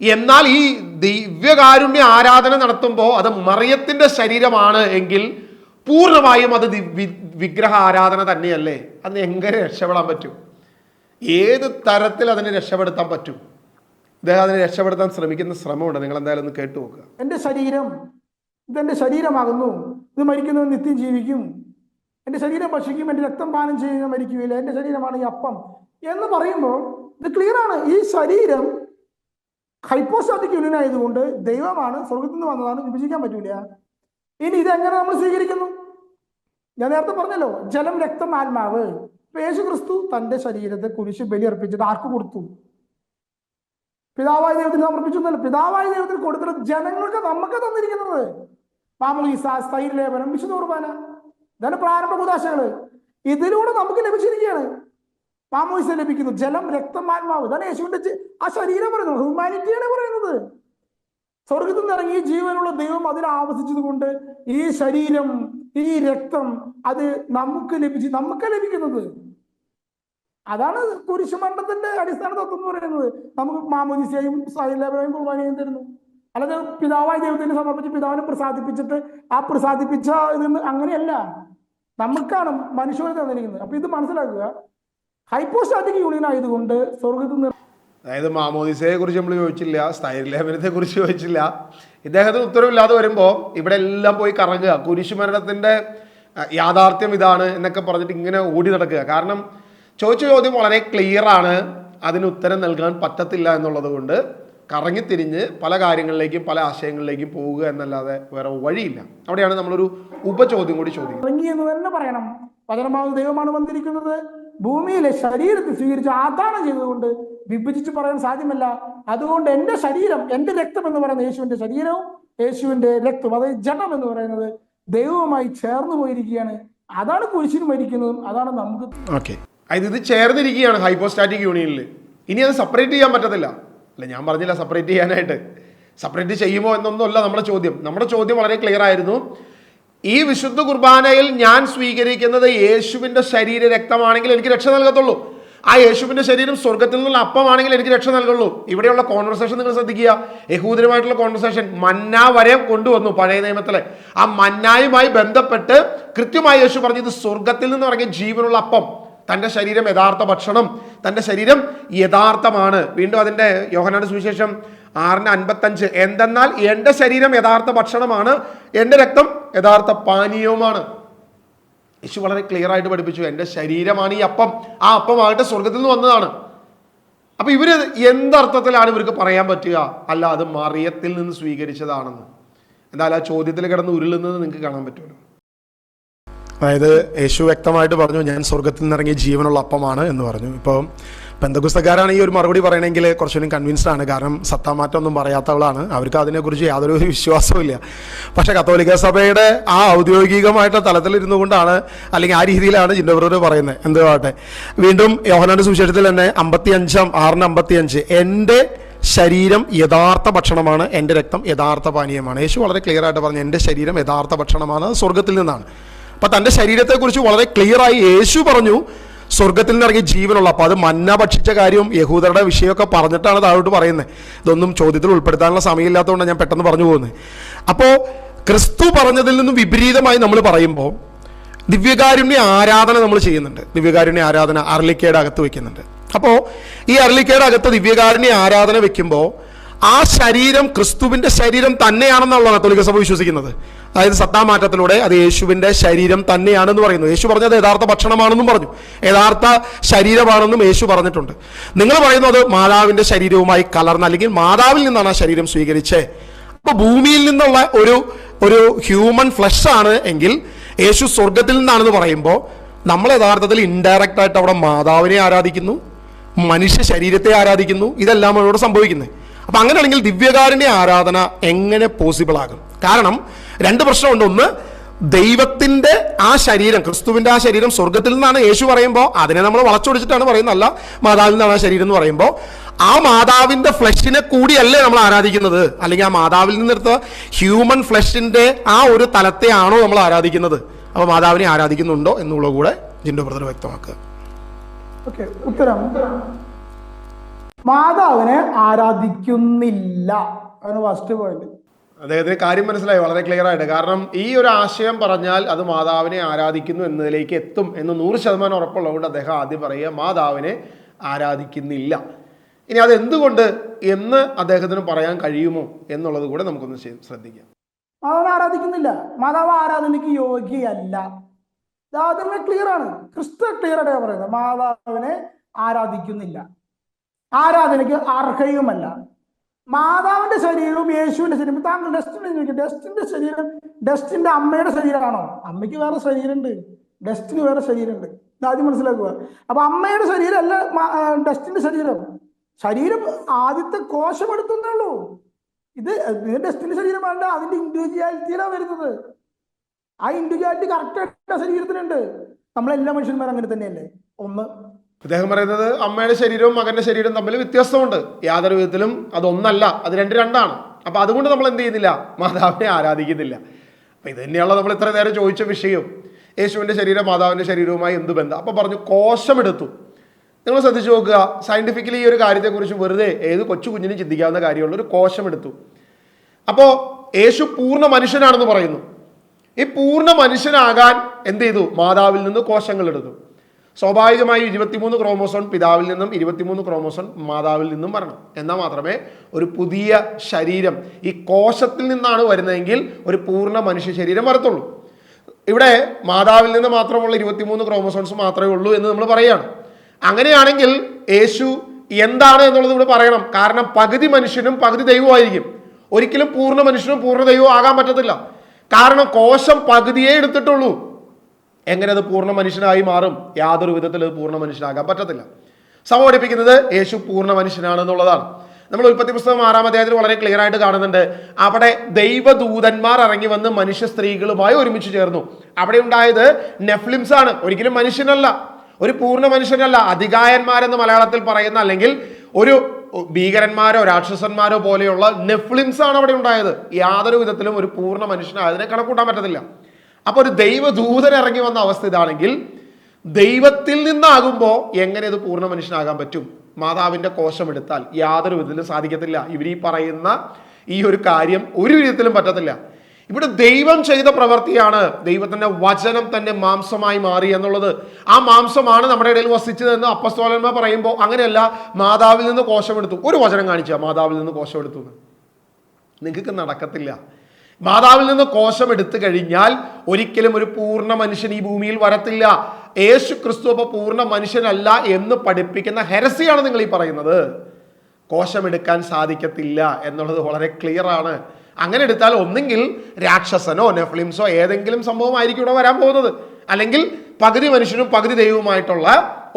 എന്നാൽ ഈ ദിവ്യകാരുണ്യ ആരാധന നടത്തുമ്പോൾ അത് മറിയത്തിന്റെ ശരീരമാണ് എങ്കിൽ പൂർണ്ണമായും അത് വിഗ്രഹ ആരാധന തന്നെയല്ലേ? അതിന് എങ്ങനെ രക്ഷപ്പെടാൻ പറ്റും? ഏത് തരത്തിൽ അതിനെ രക്ഷപ്പെടുത്താൻ പറ്റും? ഇദ്ദേഹം അതിനെ രക്ഷപ്പെടുത്താൻ ശ്രമിക്കുന്ന ശ്രമമുണ്ട്. നിങ്ങൾ എന്തായാലും ഒന്ന് കേട്ടു നോക്കുക. എൻ്റെ ശരീരം ഇതെൻ്റെ ശരീരമാകുന്നു, ഇത് മരിക്കുന്നവൻ നിത്യം ജീവിക്കും, എൻ്റെ ശരീരം ഭക്ഷിക്കും, എൻ്റെ രക്തം പാനം ചെയ്യുന്ന മരിക്കുകയില്ല, എൻ്റെ ശരീരമാണ് ഈ അപ്പം എന്ന് പറയുമ്പോൾ ഇത് ക്ലിയർ ആണ്. ഈ ശരീരം ഹൈപ്പോസ്റ്റാറ്റിക് യൂണിയൻ ആയതുകൊണ്ട് ദൈവമാണ്, സ്വർഗത്തിൽ നിന്ന് വന്നതാണ്, വിഭജിക്കാൻ പറ്റൂല. ഇനി ഇതെങ്ങനെ നമ്മൾ സ്വീകരിക്കുന്നു? ഞാൻ നേരത്തെ പറഞ്ഞല്ലോ, ജലം, രക്തം, ആത്മാവ്. യേശു ക്രിസ്തു തൻ്റെ ശരീരത്തെ കുരിശ് ബലി അർപ്പിച്ചിട്ട് ആർക്ക് കൊടുത്തു? പിതാവായ ദൈവത്തിന് സമർപ്പിച്ചു എന്നല്ല, പിതാവായ ദൈവത്തിന് കൊടുത്തിട്ട് ജനങ്ങൾക്ക് നമുക്ക് തന്നിരിക്കുന്നത് മാമോദീസ, സ്ഥൈര്യലേപനം, വിശുദ്ധ കുർബാന, ഇതാണ് പ്രാരംഭ കുദാശകള്. ഇതിലൂടെ നമുക്ക് ലഭിച്ചിരിക്കുകയാണ്. മാമോദീസ ലഭിക്കുന്നു, ജലം, രക്തം, ആത്മാവ്. ഇതാണ് യേശുവിന്റെ ആ ശരീരം പറയുന്നത്, ഹ്യൂമാനിറ്റിയാണ് പറയുന്നത്. സ്വർഗത്തിൽ നിന്ന് ഇറങ്ങി ജീവനുള്ള ദൈവം അതിൽ ആവസിച്ചത് കൊണ്ട് ഈ ശരീരം, ഈ രക്തം അത് നമുക്ക് ലഭിക്കുന്നത്. അതാണ് കുരിശുമരണത്തിന്റെ അടിസ്ഥാന തത്വം എന്ന് പറയുന്നത്. നമുക്ക് മാമോദീസയും സ്ഥൈര്യലേപനവും കുർബാനയും തരുന്നു. അല്ലാതെ പിതാവായ ദൈവത്തിന് സമർപ്പിച്ച് പിതാവിനെ പ്രസാദിപ്പിച്ചിട്ട് ആ പ്രസാദിപ്പിച്ച ഇതെന്ന് അങ്ങനെയല്ല, നമുക്കാണ് മനുഷ്യരെ തന്നിരിക്കുന്നത്. അപ്പൊ ഇത് മനസ്സിലാക്കുക, ഹൈപ്പോസ്റ്റാറ്റിക് യൂണിയൻ ആയതുകൊണ്ട് സ്വർഗത്തിൽ നിന്ന്, അതായത് മാമോദീസയെ കുറിച്ച് നമ്മൾ ചോദിച്ചില്ല, സ്ഥൈര്യലേപനത്തെ കുറിച്ച് ചോദിച്ചില്ല. ഇദ്ദേഹത്തിന് ഉത്തരവില്ലാതെ വരുമ്പോൾ ഇവിടെ എല്ലാം പോയി കറങ്ങുക, കുരിശുമരണത്തിന്റെ യാഥാർത്ഥ്യം ഇതാണ് എന്നൊക്കെ പറഞ്ഞിട്ട് ഇങ്ങനെ ഓടി നടക്കുക. കാരണം ചോദിച്ച ചോദ്യം വളരെ ക്ലിയർ ആണ്, അതിന് ഉത്തരം നൽകാൻ പറ്റത്തില്ല എന്നുള്ളത് കൊണ്ട് കറങ്ങിത്തിരിഞ്ഞ് പല കാര്യങ്ങളിലേക്കും പല ആശയങ്ങളിലേക്കും പോവുക എന്നല്ലാതെ വേറെ വഴിയില്ല. അവിടെയാണ് നമ്മളൊരു ഉപചോദ്യം കൂടി ചോദിക്കുന്നത്. ഇറങ്ങി എന്ന് തന്നെ പറയണം. വചനമാകുന്ന ദൈവമാണ് വന്നിരിക്കുന്നത്, ഭൂമിയിലെ ശരീരത്തെ സ്വീകരിച്ച് ആദാനം ചെയ്തതുകൊണ്ട് വിഭജിച്ച് പറയാൻ സാധ്യമല്ല. അതുകൊണ്ട് എൻ്റെ ശരീരം, എൻ്റെ രക്തം എന്ന് പറയുന്ന യേശുവിന്റെ ശരീരവും യേശുവിന്റെ രക്തം, അതായത് ജഡം എന്ന് പറയുന്നത് ദൈവവുമായി ചേർന്ന് പോയിരിക്കുകയാണ്. അതാണ് കുരിശിന് മരിക്കുന്നതും, അതാണ് നമുക്ക്. ഓക്കെ, അതായത് ഇത് ചേർന്നിരിക്കുകയാണ് ഹൈപ്പോസ്റ്റാറ്റിക് യൂണിയനിൽ. ഇനി അത് സെപ്പറേറ്റ് ചെയ്യാൻ പറ്റത്തില്ല. അല്ല, ഞാൻ പറഞ്ഞില്ല സെപ്പറേറ്റ് ചെയ്യാനായിട്ട്. സെപ്പറേറ്റ് ചെയ്യുമോ എന്നൊന്നുമല്ല നമ്മുടെ ചോദ്യം. നമ്മുടെ ചോദ്യം വളരെ ക്ലിയർ ആയിരുന്നു. ഈ വിശുദ്ധ കുർബാനയിൽ ഞാൻ സ്വീകരിക്കുന്നത് യേശുവിന്റെ ശരീര രക്തമാണെങ്കിൽ എനിക്ക് രക്ഷ നൽകത്തുള്ളൂ. ആ യേശുവിന്റെ ശരീരം സ്വർഗത്തിൽ നിന്നുള്ള അപ്പമാണെങ്കിൽ എനിക്ക് രക്ഷ നൽകുള്ളൂ. ഇവിടെയുള്ള കോൺവെർസേഷൻ നിങ്ങൾ ശ്രദ്ധിക്കുക, യഹൂദരുമായിട്ടുള്ള കോൺവെർസേഷൻ. മന്ന വരെ കൊണ്ടുവന്നു പഴയ നിയമത്തിലെ. ആ മന്നായുമായി ബന്ധപ്പെട്ട് കൃത്യമായി യേശു പറഞ്ഞു, ഇത് സ്വർഗത്തിൽ നിന്ന് ഇറങ്ങിയ ജീവനുള്ള അപ്പം, തൻ്റെ ശരീരം യഥാർത്ഥ ഭക്ഷണം, തൻ്റെ ശരീരം യഥാർത്ഥമാണ്. വീണ്ടും അതിൻ്റെ യോഹന്നാന്റെ സുവിശേഷം 6:55, എന്തെന്നാൽ എൻ്റെ ശരീരം യഥാർത്ഥ ഭക്ഷണമാണ്, എൻ്റെ രക്തം യഥാർത്ഥ പാനീയവുമാണ്. യേശു വളരെ ക്ലിയർ ആയിട്ട് പഠിപ്പിച്ചു, എൻ്റെ ശരീരമാണ് ഈ അപ്പം, ആ അപ്പമാകട്ടെ സ്വർഗത്തിൽ നിന്ന് വന്നതാണ്. അപ്പൊ ഇവര് എന്തർത്ഥത്തിലാണ് ഇവർക്ക് പറയാൻ പറ്റുക? അല്ല, അത് മറിയത്തിൽ നിന്ന് സ്വീകരിച്ചതാണെന്ന്. എന്തായാലും ആ ചോദ്യത്തിൽ കിടന്ന് ഉരുളുന്നത് നിങ്ങൾക്ക് കാണാൻ പറ്റുമല്ലോ. അതായത് യേശു വ്യക്തമായിട്ട് പറഞ്ഞു, ഞാൻ സ്വർഗത്തിൽ നിന്നിറങ്ങിയ ജീവനുള്ള അപ്പമാണ് എന്ന് പറഞ്ഞു. ഇപ്പോൾ പെന്തക്കോസ്തക്കാരാണ് ഈ ഒരു മറുപടി പറയണമെങ്കിൽ കുറച്ചുകൂടി കൺവിൻസ്ഡ് ആണ്. കാരണം സത്താമാറ്റമൊന്നും പറയാത്തവളാണ്, അവർക്ക് അതിനെക്കുറിച്ച് യാതൊരു വിശ്വാസവും ഇല്ല. പക്ഷേ കത്തോലിക്ക സഭയുടെ ആ ഔദ്യോഗികമായിട്ട് തലത്തിലിരുന്നു കൊണ്ടാണ്, അല്ലെങ്കിൽ ആ രീതിയിലാണ് ജിൻഡോ ബ്രദർ പറയുന്നത്. എന്തുവാട്ടെ, വീണ്ടും യോഹന്നാന്റെ സുവിശേഷത്തിൽ തന്നെ 55:6-55 എൻ്റെ ശരീരം യഥാർത്ഥ ഭക്ഷണമാണ്, എൻ്റെ രക്തം യഥാർത്ഥ പാനീയമാണ്. യേശു വളരെ ക്ലിയർ ആയിട്ട് പറഞ്ഞു എൻ്റെ ശരീരം യഥാർത്ഥ ഭക്ഷണമാണ്, സ്വർഗത്തിൽ നിന്നാണ്. അപ്പം തൻ്റെ ശരീരത്തെക്കുറിച്ച് വളരെ ക്ലിയറായി യേശു പറഞ്ഞു സ്വർഗത്തിൽ നിന്ന് ഇറങ്ങിയ ജീവനുള്ള. അപ്പോൾ അത് മന്ന ഭക്ഷിച്ച കാര്യവും യഹൂദരുടെ വിഷയമൊക്കെ പറഞ്ഞിട്ടാണ് താഴോട്ട് പറയുന്നത്. ഇതൊന്നും ചോദ്യത്തിൽ ഉൾപ്പെടുത്താനുള്ള സമയമില്ലാത്തതുകൊണ്ടാണ് ഞാൻ പെട്ടെന്ന് പറഞ്ഞു പോകുന്നത്. അപ്പോൾ ക്രിസ്തു പറഞ്ഞതിൽ നിന്നും വിപരീതമായി നമ്മൾ പറയുമ്പോൾ ദിവ്യകാരുണ്യ ആരാധന നമ്മൾ ചെയ്യുന്നുണ്ട്. ദിവ്യകാരുണ്യ ആരാധന അർലിക്കയുടെ അകത്ത് വെക്കുന്നുണ്ട്. അപ്പോൾ ഈ അർലിക്കയുടെ അകത്ത് ദിവ്യകാരുണ്യ ആരാധന വെക്കുമ്പോൾ ആ ശരീരം ക്രിസ്തുവിൻ്റെ ശരീരം തന്നെയാണെന്നുള്ളതാണ് കത്തോലിക്ക സഭ വിശ്വസിക്കുന്നത്. അതായത് സത്താമാറ്റത്തിലൂടെ അത് യേശുവിൻ്റെ ശരീരം തന്നെയാണെന്ന് പറയുന്നു. യേശു പറഞ്ഞത് യഥാർത്ഥ ഭക്ഷണമാണെന്നും പറഞ്ഞു, യഥാർത്ഥ ശരീരമാണെന്നും യേശു പറഞ്ഞിട്ടുണ്ട്. നിങ്ങൾ പറയുന്നത് മാതാവിൻ്റെ ശരീരവുമായി കലർന്ന, അല്ലെങ്കിൽ മാതാവിൽ നിന്നാണ് ആ ശരീരം സ്വീകരിച്ചത്. അപ്പോൾ ഭൂമിയിൽ നിന്നുള്ള ഒരു ഹ്യൂമൻ ഫ്ലഷ് ആണ് എങ്കിൽ യേശു സ്വർഗത്തിൽ നിന്നാണെന്ന് പറയുമ്പോൾ നമ്മൾ യഥാർത്ഥത്തിൽ ഇൻഡയറക്റ്റ് ആയിട്ട് അവിടെ മാതാവിനെ ആരാധിക്കുന്നു, മനുഷ്യ ശരീരത്തെ ആരാധിക്കുന്നു. ഇതെല്ലാം അവിടെ സംഭവിക്കുന്നത്. അപ്പം അങ്ങനെയാണെങ്കിൽ ദിവ്യകാരുണ്യ ആരാധന എങ്ങനെ പോസിബിൾ ആകും? കാരണം രണ്ട് പ്രശ്നമുണ്ട്. ഒന്ന്, ദൈവത്തിൻ്റെ ആ ശരീരം, ക്രിസ്തുവിൻ്റെ ആ ശരീരം സ്വർഗത്തിൽ നിന്നാണ് യേശു പറയുമ്പോൾ അതിനെ നമ്മൾ വളച്ചൊടിച്ചിട്ടാണ് പറയുന്നത്. അല്ല, മാതാവിൽ നിന്നാണ് ആ ശരീരം എന്ന് പറയുമ്പോൾ ആ മാതാവിൻ്റെ ഫ്ലഷിനെ കൂടിയല്ലേ നമ്മൾ ആരാധിക്കുന്നത്? അല്ലെങ്കിൽ ആ മാതാവിൽ നിന്നെടുത്ത ഹ്യൂമൻ ഫ്ലഷിൻ്റെ ആ ഒരു തലത്തെയാണോ നമ്മൾ ആരാധിക്കുന്നത്? അപ്പോൾ മാതാവിനെ ആരാധിക്കുന്നുണ്ടോ എന്നുള്ളത് കൂടെ ജിൻഡോ ബ്രദർ വ്യക്തമാക്കുക. ഓക്കെ, ഉത്തരം മാതാവിനെ ആരാധിക്കുന്നില്ല. അതാണ് ഫസ്റ്റ് പോയിന്റ്. അദ്ദേഹത്തിന് കാര്യം മനസ്സിലായി വളരെ ക്ലിയർ ആയിട്ട്. കാരണം ഈ ഒരു ആശയം പറഞ്ഞാൽ അത് മാതാവിനെ ആരാധിക്കുന്നു എന്നതിലേക്ക് എത്തും എന്ന് 100% ഉറപ്പുള്ളതുകൊണ്ട് അദ്ദേഹം ആദ്യം പറയുക മാതാവിനെ ആരാധിക്കുന്നില്ല. ഇനി അതെന്തുകൊണ്ട് എന്ന് അദ്ദേഹത്തിന് പറയാൻ കഴിയുമോ എന്നുള്ളത് കൂടെ നമുക്കൊന്ന് ശ്രദ്ധിക്കാം. മാതാവിനെ ആരാധിക്കുന്നില്ല, മാതാവ് ആരാധനയ്ക്ക് യോഗ്യയല്ല. ആദ്യമേ ക്ലിയർ ആണ്, ക്രിസ്തു ക്ലിയർ ആയിട്ടാണ് പറയുന്നത്. മാതാവിനെ ആരാധിക്കുന്നില്ല, ആരാധനയ്ക്ക് അർഹയുമല്ല. മാതാവിന്റെ ശരീരവും യേശുവിന്റെ ശരീരവും, താങ്കൾ ഡസ്റ്റിന്റെ ശരീരം ഡസ്റ്റിന്റെ അമ്മയുടെ ശരീരമാണോ? അമ്മയ്ക്ക് വേറെ ശരീരമുണ്ട്, ഡസ്റ്റിന് വേറെ ശരീരമുണ്ട്. ആദ്യം മനസ്സിലാക്കുക. അപ്പൊ അമ്മയുടെ ശരീരം അല്ല ഡസ്റ്റിന്റെ ശരീരം. ശരീരം ആദ്യത്തെ കോശം എടുത്തേ ഉള്ളൂ. ഇത് ഡസ്റ്റിന്റെ ശരീരമല്ല, അതിന്റെ ഇൻഡിവിജ്വാലിറ്റിയിലാണ് വരുന്നത്. ആ ഇൻഡിവിജ്വാലിറ്റി കറക്റ്റ് ആയിട്ട് ശരീരത്തിനുണ്ട്. നമ്മളെല്ലാ മനുഷ്യന്മാരും അങ്ങനെ തന്നെയല്ലേ. ഒന്ന്, അദ്ദേഹം പറയുന്നത് അമ്മയുടെ ശരീരവും മകന്റെ ശരീരവും തമ്മിൽ വ്യത്യാസമുണ്ട്. യാതൊരു വിധത്തിലും അതൊന്നല്ല, അത് രണ്ടാണ്. അപ്പൊ അതുകൊണ്ട് നമ്മൾ എന്ത് ചെയ്യുന്നില്ല? മാതാവിനെ ആരാധിക്കുന്നില്ല. അപ്പൊ ഇത് തന്നെയാണല്ലോ നമ്മൾ ഇത്ര നേരം ചോദിച്ച വിഷയം. യേശുവിന്റെ ശരീരം മാതാവിന്റെ ശരീരവുമായി എന്ത് ബന്ധം? അപ്പൊ പറഞ്ഞു കോശമെടുത്തു. നിങ്ങൾ ശ്രദ്ധിച്ചു നോക്കുക, സയന്റിഫിക്കലി ഈ ഒരു കാര്യത്തെക്കുറിച്ച് വെറുതെ ഏത് കൊച്ചു കുഞ്ഞിനും ചിന്തിക്കാവുന്ന കാര്യമുള്ള ഒരു കോശമെടുത്തു. അപ്പോൾ യേശു പൂർണ്ണ മനുഷ്യനാണെന്ന് പറയുന്നു. ഈ പൂർണ്ണ മനുഷ്യനാകാൻ എന്ത് ചെയ്തു? മാതാവിൽ നിന്ന് കോശങ്ങൾ എടുത്തു. സ്വാഭാവികമായി 23 ക്രോമോസോൺ പിതാവിൽ നിന്നും 23 ക്രോമോസോൺ മാതാവിൽ നിന്നും വരണം. എന്നാൽ മാത്രമേ ഒരു പുതിയ ശരീരം ഈ കോശത്തിൽ നിന്നാണ് വരുന്നതെങ്കിൽ ഒരു പൂർണ്ണ മനുഷ്യ ശരീരം വരത്തുള്ളൂ. ഇവിടെ മാതാവിൽ നിന്ന് മാത്രമുള്ള 23 ക്രോമോസോൺസ് മാത്രമേ ഉള്ളൂ എന്ന് നമ്മൾ പറയുകയാണ്. അങ്ങനെയാണെങ്കിൽ യേശു എന്താണ് എന്നുള്ളത് ഇവിടെ പറയണം. കാരണം പകുതി മനുഷ്യനും പകുതി ദൈവമായിരിക്കും. ഒരിക്കലും പൂർണ്ണ മനുഷ്യനും പൂർണ്ണ ദൈവവും ആകാൻ പറ്റത്തില്ല. കാരണം കോശം പകുതിയേ എടുത്തിട്ടുള്ളൂ. എങ്ങനെ അത് പൂർണ്ണ മനുഷ്യനായി മാറും? യാതൊരു വിധത്തിൽ അത് പൂർണ്ണ മനുഷ്യനാകാൻ പറ്റത്തില്ല. സഭ പഠിപ്പിക്കുന്നത് യേശു പൂർണ്ണ മനുഷ്യനാണെന്നുള്ളതാണ്. നമ്മൾ ഉൽപ്പത്തി പുസ്തകം 6-ാം അധ്യായത്തിൽ വളരെ ക്ലിയർ ആയിട്ട് കാണുന്നുണ്ട്. അവിടെ ദൈവദൂതന്മാർ ഇറങ്ങി വന്ന് മനുഷ്യ സ്ത്രീകളുമായി ഒരുമിച്ച് ചേർന്നു. അവിടെ ഉണ്ടായത് നെഫ്ലിംസ് ആണ്, ഒരിക്കലും മനുഷ്യനല്ല, ഒരു പൂർണ്ണ മനുഷ്യനല്ല. അധികായന്മാരെന്ന് മലയാളത്തിൽ പറയുന്ന, അല്ലെങ്കിൽ ഒരു ഭീകരന്മാരോ രാക്ഷസന്മാരോ പോലെയുള്ള നെഫ്ലിംസ് ആണ് അവിടെ ഉണ്ടായത്. യാതൊരു വിധത്തിലും ഒരു പൂർണ്ണ മനുഷ്യനായതിനെ കണക്കൂട്ടാൻ പറ്റത്തില്ല. അപ്പൊ ഒരു ദൈവദൂതൻ ഇറങ്ങി വന്ന അവസ്ഥ ഇതാണെങ്കിൽ ദൈവത്തിൽ നിന്നാകുമ്പോൾ എങ്ങനെ ഇത് പൂർണ്ണ മനുഷ്യനാകാൻ പറ്റും? മാതാവിന്റെ കോശം എടുത്താൽ യാതൊരു വിധത്തിലും സാധിക്കത്തില്ല. ഇവർ ഈ പറയുന്ന ഈ ഒരു കാര്യം ഒരു വിധത്തിലും പറ്റത്തില്ല. ഇവിടെ ദൈവം ചെയ്ത പ്രവൃത്തിയാണ്. ദൈവത്തിന്റെ വചനം തന്നെ മാംസമായി മാറി എന്നുള്ളത്. ആ മാംസമാണ് നമ്മുടെ ഇടയിൽ വസിച്ചതെന്ന് അപ്പസ്തോലന്മാർ പറയുമ്പോൾ അങ്ങനെയല്ല, മാതാവിൽ നിന്ന് കോശമെടുത്തു. ഒരു വചനം കാണിച്ചാൽ മാതാവിൽ നിന്ന് കോശമെടുത്തു. നിങ്ങൾക്ക് നടക്കത്തില്ല. മാതാവിൽ നിന്ന് കോശം എടുത്തു കഴിഞ്ഞാൽ ഒരിക്കലും ഒരു പൂർണ്ണ മനുഷ്യൻ ഈ ഭൂമിയിൽ വരത്തില്ല. യേശു ക്രിസ്തു അപ്പോൾ പൂർണ്ണ മനുഷ്യനല്ല എന്ന് പഠിപ്പിക്കുന്ന ഹെരസിയാണ് നിങ്ങൾ ഈ പറയുന്നത്. കോശമെടുക്കാൻ സാധിക്കത്തില്ല എന്നുള്ളത് വളരെ ക്ലിയർ ആണ്. അങ്ങനെ എടുത്താൽ ഒന്നെങ്കിൽ രാക്ഷസനോ നെഫ്ലിംസോ ഏതെങ്കിലും സംഭവമായിരിക്കും ഇവിടെ വരാൻ പോകുന്നത്, അല്ലെങ്കിൽ പകുതി മനുഷ്യനും പകുതി ദൈവവുമായിട്ടുള്ള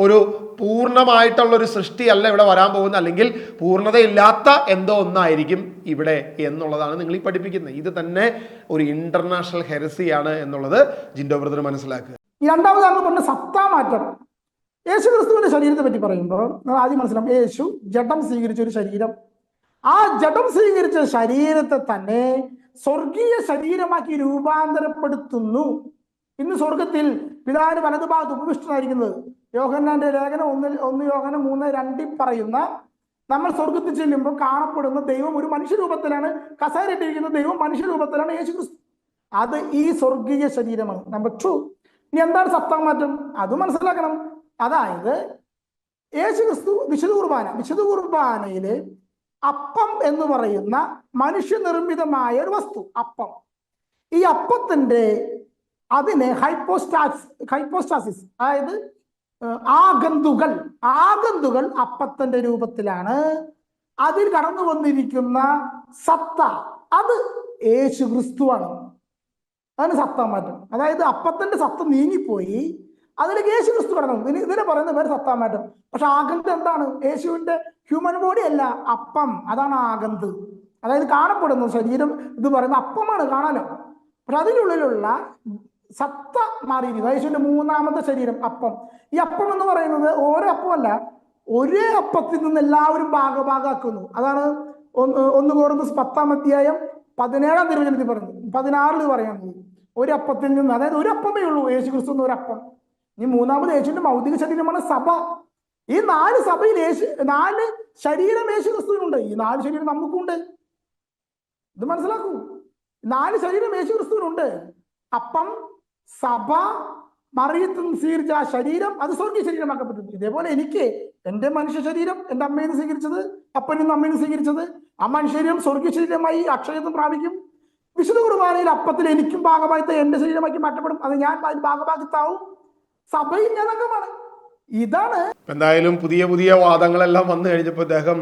ഒരു പൂർണ്ണമായിട്ടുള്ളൊരു സൃഷ്ടിയല്ല ഇവിടെ വരാൻ പോകുന്നത്, അല്ലെങ്കിൽ പൂർണ്ണതയില്ലാത്ത എന്തോ ഒന്നായിരിക്കും ഇവിടെ എന്നുള്ളതാണ് നിങ്ങൾ ഈ പഠിപ്പിക്കുന്നത്. ഇത് തന്നെ ഒരു ഇന്റർനാഷണൽ ഹെരസിയാണ് എന്നുള്ളത് ജിൻഡോ ബ്രദർ മനസ്സിലാക്കുക. രണ്ടാമതാണ് പറഞ്ഞ സത്താമാറ്റം. യേശു ക്രിസ്തുവിന്റെ ശരീരത്തെ പറ്റി പറയുമ്പോൾ നമ്മൾ ആദ്യം മനസ്സിലാക്കും, യേശു ജഡം സ്വീകരിച്ച ഒരു ശരീരം. ആ ജഡം സ്വീകരിച്ച ശരീരത്തെ തന്നെ സ്വർഗീയ ശരീരമാക്കി രൂപാന്തരപ്പെടുത്തുന്നു. ഇന്ന് സ്വർഗത്തിൽ പിതാവിന്റെ വലതുഭാഗത്ത് ഉപവിഷ്ടനായിരിക്കുന്നത്. യോഹന്നാന്റെ ലേഖനം 1 യോഹന്നാൻ 3:2 പറയുന്ന, നമ്മൾ സ്വർഗത്തിൽ ചെല്ലുമ്പോൾ കാണപ്പെടുന്ന ദൈവം ഒരു മനുഷ്യരൂപത്തിലാണ്, കസേരയിട്ടിരിക്കുന്ന ദൈവം മനുഷ്യരൂപത്തിലാണ് യേശു ക്രിസ്തു. അത് ഈ സ്വർഗീയ ശരീരമാണ്. നമ്പർ 2, ഇനി എന്താണ് സത്താമാറ്റം? അത് മനസ്സിലാക്കണം. അതായത് യേശു ക്രിസ്തു വിശുദ്ധ കുർബാനയില് അപ്പം എന്ന് പറയുന്ന മനുഷ്യനിർമ്മിതമായ ഒരു വസ്തു, അപ്പം. ഈ അപ്പത്തിന്റെ അതിനെ ഹൈപ്പോസ്റ്റാസിസ്, അതായത് ആഗന്തുകൾ അപ്പത്തിന്റെ രൂപത്തിലാണ്. അതിൽ കടന്നു വന്നിരിക്കുന്ന സത്ത, അത് യേശു ക്രിസ്തുവാണ്. അതാണ് സത്താമാറ്റം. അതായത് അപ്പത്തിന്റെ സത്ത നീങ്ങിപ്പോയി, അതിലേക്ക് യേശു ക്രിസ്തു കടന്നു. ഇതിനെ പറയുന്ന പേര് സത്താമാറ്റം. പക്ഷെ ആഗന്ത് എന്താണ്? യേശുവിന്റെ ഹ്യൂമൻ ബോഡി അല്ല, അപ്പം. അതാണ് ആഗന്ത്. അതായത് കാണപ്പെടുന്ന ശരീരം ഇത് പറയുന്ന അപ്പമാണ്, കാണാലോ. പക്ഷെ അതിനുള്ളിലുള്ള സത്ത മാറിയിരിക്കുന്നു. യേശുവിന്റെ 3ാമത്തെ ശരീരം അപ്പം. ഈ അപ്പം എന്ന് പറയുന്നത് ഓരോ അപ്പമല്ല, ഒരേ അപ്പത്തിൽ നിന്ന് എല്ലാവരും ഭാഗമാക്കുന്നു. അതാണ് 1 കൊരിന്ത്യർ 10:17 പറഞ്ഞു, 16 പറയുന്നത്. ഒരു അപ്പത്തിൽ നിന്ന്, അതായത് ഒരു അപ്പമേ ഉള്ളൂ യേശു ക്രിസ്തു എന്ന ഒരപ്പം. ഈ 3ാമത് യേശുവിന്റെ ഭൗതിക ശരീരമാണ് സഭ. ഈ 4 സഭയിൽ 4 ശരീരം യേശു ക്രിസ്തുവിനുണ്ട്. ഈ 4 ശരീരം നമുക്കുണ്ട്. ഇത് മനസ്സിലാക്കൂ. 4 ശരീരം യേശു ക്രിസ്തുവിനുണ്ട്. അപ്പം, സഭ, മറിയത്തിൽ നിന്ന് സ്വീകരിച്ച ആ ശരീരം, അത് സ്വർഗീയ ശരീരമാക്കപ്പെട്ടിട്ടുണ്ട്. ഇതേപോലെ എനിക്ക് എൻ്റെ മനുഷ്യ ശരീരം എൻ്റെ അമ്മയിൽ നിന്ന് സ്വീകരിച്ചത്, അപ്പനിൽ നിന്ന് അമ്മയിൽ നിന്ന് സ്വീകരിച്ചത്, ആ മനുഷ്യ ശരീരം സ്വർഗീയ ശരീരമായി അക്ഷയത്വം പ്രാപിക്കും. വിശുദ്ധ കുർബാനയിൽ അപ്പത്തിൽ എനിക്കും ഭാഗമായിട്ട് എൻ്റെ ശരീരമാക്കി മാറ്റപ്പെടും. അത് ഞാൻ അതിൽ ഭാഗമാക്കിത്താവും. സഭയിൽ ഞാൻ അംഗമാണ്. ഇതാണ്. എന്തായാലും പുതിയ പുതിയ വാദങ്ങളെല്ലാം വന്നു കഴിഞ്ഞപ്പോൾ അദ്ദേഹം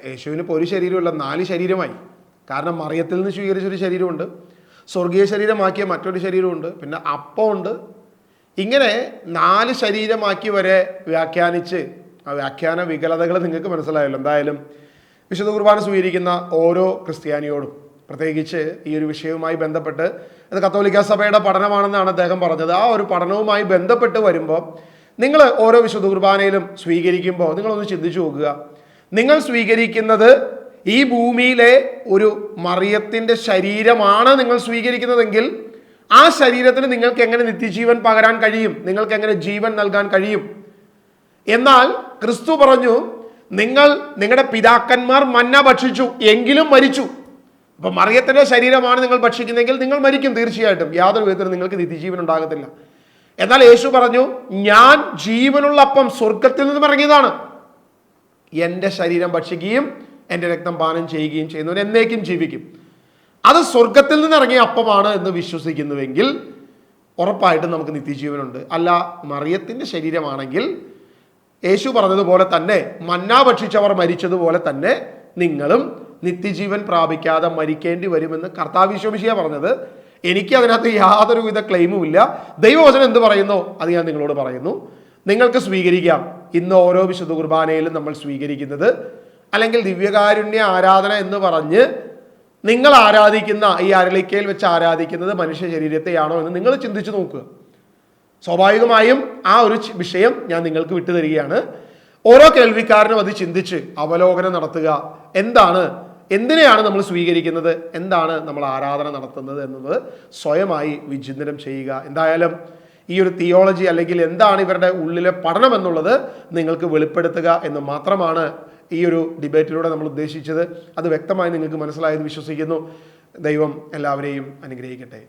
യേശുവിന് ഇപ്പോൾ ഒരു ശരീരമല്ല 4 ശരീരമായി. കാരണം മറിയത്തിൽ നിന്ന് സ്വീകരിച്ചൊരു ശരീരമുണ്ട്, സ്വർഗീയ ശരീരമാക്കിയ മറ്റൊരു ശരീരമുണ്ട്, പിന്നെ അപ്പമുണ്ട്. ഇങ്ങനെ 4 ശരീരമാക്കി വരെ വ്യാഖ്യാനിച്ച് ആ വ്യാഖ്യാന വികലതകൾ നിങ്ങൾക്ക് മനസ്സിലായല്ലോ. എന്തായാലും വിശുദ്ധ കുർബാന സ്വീകരിക്കുന്ന ഓരോ ക്രിസ്ത്യാനിയോടും, പ്രത്യേകിച്ച് ഈ ഒരു വിഷയവുമായി ബന്ധപ്പെട്ട്, അത് കത്തോലിക്ക സഭയുടെ പഠനമാണെന്നാണ് അദ്ദേഹം പറഞ്ഞത്. ആ ഒരു പഠനവുമായി ബന്ധപ്പെട്ട് വരുമ്പോൾ നിങ്ങൾ ഓരോ വിശുദ്ധ കുർബാനയിലും സ്വീകരിക്കുമ്പോൾ നിങ്ങളൊന്ന് ചിന്തിച്ചു നോക്കുക. നിങ്ങൾ സ്വീകരിക്കുന്നത് ഈ ഭൂമിയിലെ ഒരു മറിയത്തിൻ്റെ ശരീരമാണ് നിങ്ങൾ സ്വീകരിക്കുന്നതെങ്കിൽ ആ ശരീരത്തിന് നിങ്ങൾക്ക് എങ്ങനെ നിത്യജീവൻ പകരാൻ കഴിയും? നിങ്ങൾക്ക് എങ്ങനെ ജീവൻ നൽകാൻ കഴിയും? എന്നാൽ ക്രിസ്തു പറഞ്ഞു, നിങ്ങളുടെ പിതാക്കന്മാർ മന്ന ഭക്ഷിച്ചു എങ്കിലും മരിച്ചു. അപ്പൊ മറിയത്തിന്റെ ശരീരമാണ് നിങ്ങൾ ഭക്ഷിക്കുന്നെങ്കിൽ നിങ്ങൾ മരിക്കും തീർച്ചയായിട്ടും. യാതൊരു വിധത്തിലും നിങ്ങൾക്ക് നിത്യജീവൻ ഉണ്ടാകത്തില്ല. എന്നാൽ യേശു പറഞ്ഞു, ഞാൻ ജീവനുള്ള അപ്പം സ്വർഗത്തിൽ നിന്നും ഇറങ്ങിയതാണ്. എൻ്റെ ശരീരം ഭക്ഷിക്കുകയും എൻ്റെ രക്തം പാനം ചെയ്യുകയും ചെയ്യുന്നവൻ എന്നേക്കും ജീവിക്കും. അത് സ്വർഗത്തിൽ നിന്ന് ഇറങ്ങിയ അപ്പമാണ് എന്ന് വിശ്വസിക്കുന്നുവെങ്കിൽ ഉറപ്പായിട്ടും നമുക്ക് നിത്യജീവനുണ്ട്. അല്ല, മറിയത്തിൻ്റെ ശരീരമാണെങ്കിൽ യേശു പറഞ്ഞതുപോലെ തന്നെ മന്ന ഭക്ഷിച്ചവർ മരിച്ചതുപോലെ തന്നെ നിങ്ങളും നിത്യജീവൻ പ്രാപിക്കാതെ മരിക്കേണ്ടി വരുമെന്ന് കർത്താവ് ഈശോമിശിഹ പറഞ്ഞത്. എനിക്ക് അതിനകത്ത് യാതൊരുവിധ ക്ലെയിമുമില്ല. ദൈവവചനം എന്ത് പറയുന്നോ അത് ഞാൻ നിങ്ങളോട് പറയുന്നു. നിങ്ങൾക്ക് സ്വീകരിക്കാം. ഇന്ന് ഓരോ വിശുദ്ധ കുർബാനയിലും നമ്മൾ സ്വീകരിക്കുന്നത്, അല്ലെങ്കിൽ ദിവ്യകാരുണ്യ ആരാധന എന്ന് പറഞ്ഞ് നിങ്ങൾ ആരാധിക്കുന്ന ഈ അരളിക്കയിൽ വെച്ച് ആരാധിക്കുന്നത് മനുഷ്യ ശരീരത്തെയാണോ എന്ന് നിങ്ങൾ ചിന്തിച്ചു നോക്കുക. സ്വാഭാവികമായും ആ ഒരു വിഷയം ഞാൻ നിങ്ങൾക്ക് വിട്ടുതരികയാണ്. ഓരോ കേൾവിക്കാരനും അത് ചിന്തിച്ച് അവലോകനം നടത്തുക. എന്തിനെയാണ് നമ്മൾ സ്വീകരിക്കുന്നത്, എന്താണ് നമ്മൾ ആരാധന നടത്തുന്നത് എന്നത് സ്വയമായി വിചിന്തനം ചെയ്യുക. എന്തായാലും ഈ ഒരു തിയോളജി അല്ലെങ്കിൽ എന്താണ് ഇവരുടെ ഉള്ളിലെ പഠനം എന്നുള്ളത് നിങ്ങൾക്ക് വെളിപ്പെടുത്തുക എന്ന് മാത്രമാണ് ഈ ഒരു ഡിബേറ്റിലൂടെ നമ്മൾ ഉദ്ദേശിച്ചത്. അത് വ്യക്തമായി നിങ്ങൾക്ക് മനസ്സിലായെന്ന് വിശ്വസിക്കുന്നു. ദൈവം എല്ലാവരെയും അനുഗ്രഹിക്കട്ടെ.